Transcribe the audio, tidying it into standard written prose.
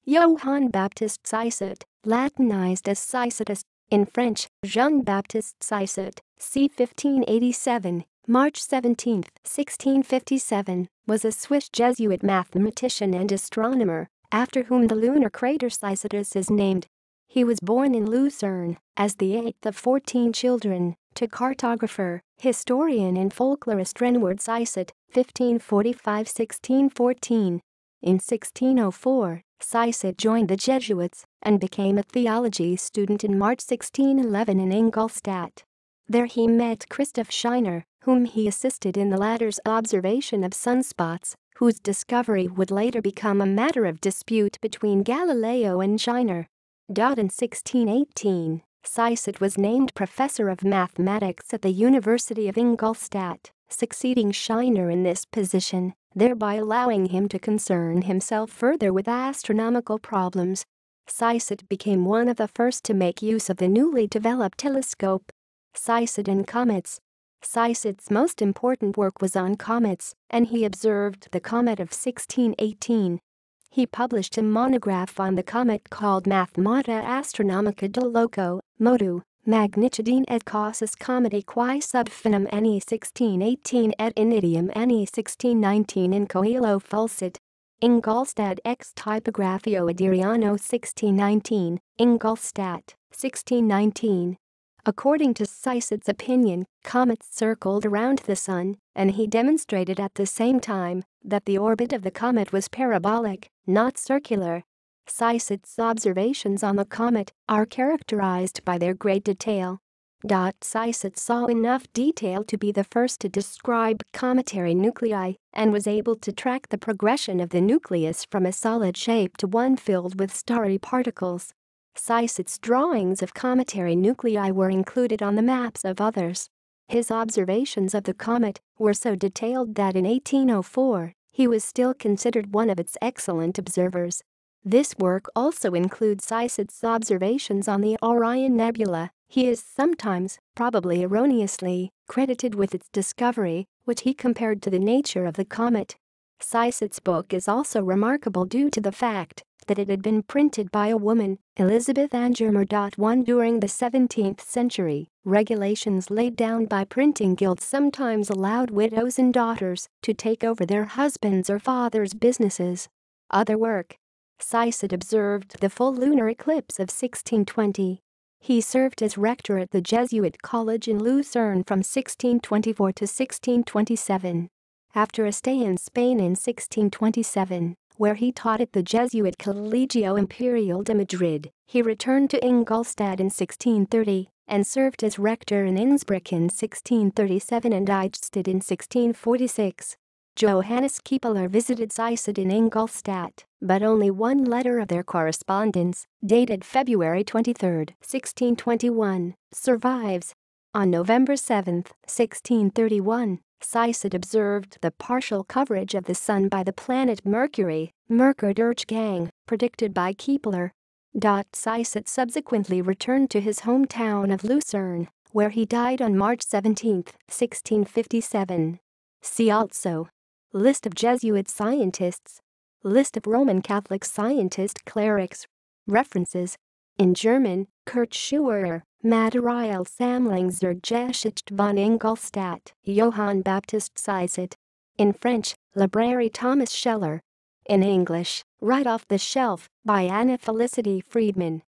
Johann Baptist Cysat, Latinized as Cysatus, in French, Jean-Baptiste Cysat, c. 1587, March 17, 1657, was a Swiss Jesuit mathematician and astronomer, after whom the lunar crater Cysatus is named. He was born in Lucerne, as the eighth of 14 children, to cartographer, historian and folklorist Renward Cysat, 1545–1614. In 1604, Cysat joined the Jesuits and became a theology student in March 1611 in Ingolstadt. There he met Christoph Scheiner, whom he assisted in the latter's observation of sunspots, whose discovery would later become a matter of dispute between Galileo and Scheiner. In 1618, Cysat was named professor of mathematics at the University of Ingolstadt, succeeding Scheiner in this position, thereby allowing him to concern himself further with astronomical problems. Cysat became one of the first to make use of the newly developed telescope. Cysat and comets. Cysat's most important work was on comets, and he observed the comet of 1618. He published a monograph on the comet called Mathemata Astronomica de Loco, Motu, Magnitudine et Causis Cometi qui sub finem anni 1618 et inidium anni 1619 in Coelho Fulcit. Ingolstadt ex Typographio Adriano 1619, Ingolstadt, 1619. According to Cysat's opinion, comets circled around the Sun, and he demonstrated at the same time that the orbit of the comet was parabolic, not circular. Cysat's observations on the comet are characterized by their great detail. Cysat saw enough detail to be the first to describe cometary nuclei and was able to track the progression of the nucleus from a solid shape to one filled with starry particles. Cysat's drawings of cometary nuclei were included on the maps of others. His observations of the comet were so detailed that in 1804, he was still considered one of its excellent observers. This work also includes Cysat's observations on the Orion Nebula. He is sometimes, probably erroneously, credited with its discovery, which he compared to the nature of the comet. Cysat's book is also remarkable due to the fact that it had been printed by a woman, Elizabeth Angermer. 1 During the 17th century, regulations laid down by printing guilds sometimes allowed widows and daughters to take over their husbands' or fathers' businesses. Other work. Cysat observed the full lunar eclipse of 1620. He served as rector at the Jesuit College in Lucerne from 1624 to 1627. After a stay in Spain in 1627, where he taught at the Jesuit Colegio Imperial de Madrid, he returned to Ingolstadt in 1630 and served as rector in Innsbruck in 1637 and Eichstätt in 1646. Johannes Kepler visited Cysat in Ingolstadt, but only one letter of their correspondence, dated February 23, 1621, survives. On November 7, 1631, Cysat observed the partial coverage of the Sun by the planet Mercury, Mercurdurchgang, predicted by Kepler. Cysat subsequently returned to his hometown of Lucerne, where he died on March 17, 1657. See also: List of Jesuit scientists. List of Roman Catholic scientist clerics. References. In German, Kurt Schuerer, Materialsammlung zur Geschichte von Ingolstadt, Johann Baptist Cysat. In French, Librairie Thomas Scheller. In English, Right Off the Shelf, by Anna Felicity Friedman.